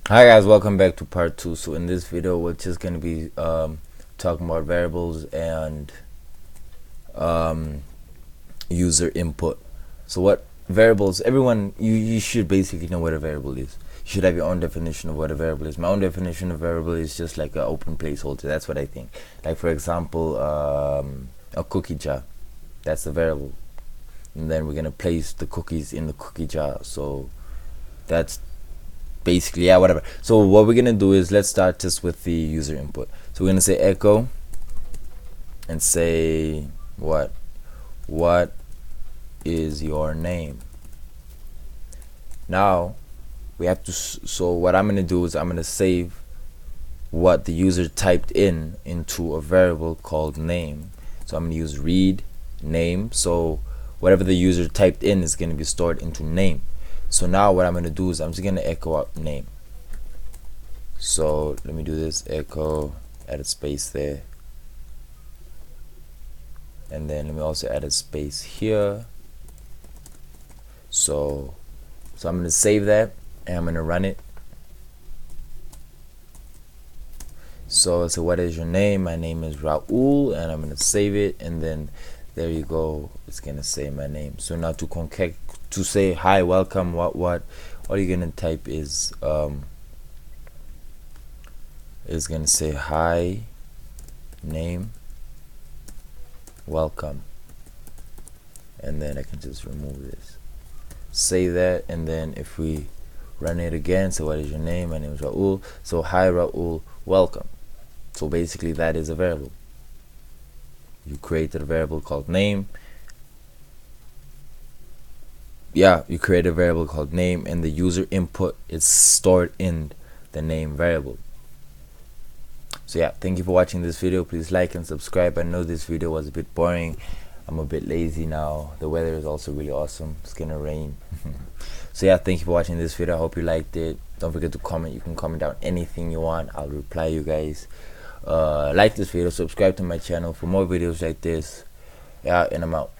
Hi guys, welcome back to part 2. So in this video we're just going to be talking about variables and um, user input. So what variables, everyone, you should basically know what a variable is. You should have your own definition of what a variable is. My own definition of variable is just like an open placeholder. That's what I think. Like for example, a cookie jar, that's a variable, and then we're going to place the cookies in the cookie jar. So that's basically, yeah, whatever. So what we're gonna do is, let's start just with the user input. So we're gonna say echo and say what is your name. Now we have to, so what I'm gonna do is I'm gonna save what the user typed in into a variable called name. So I'm gonna use read name, so whatever the user typed in is gonna be stored into name. So now what I'm gonna do is I'm just gonna echo out name. So let me do this, echo, add a space there, and then let me also add a space here. So I'm gonna save that and I'm gonna run it. So what is your name? My name is Raul, and I'm gonna save it, and then there you go, it's gonna say my name. So now to say hi, welcome, what all you're gonna type is gonna say hi, name, welcome, and then I can just remove this, save that, and then if we run it again, so what is your name? My name is Raul. So hi Raul, welcome. So basically that is a variable. You created a variable called name. You create a variable called name, and the user input is stored in the name variable. So yeah, thank you for watching this video. Please like and subscribe. I know this video was a bit boring. I'm a bit lazy now. The weather is also really awesome. It's gonna rain. So yeah, thank you for watching this video. I hope you liked it. Don't forget to comment. You can comment down anything you want. I'll reply you guys. Like this video, subscribe to my channel for more videos like this. Yeah, and I'm out.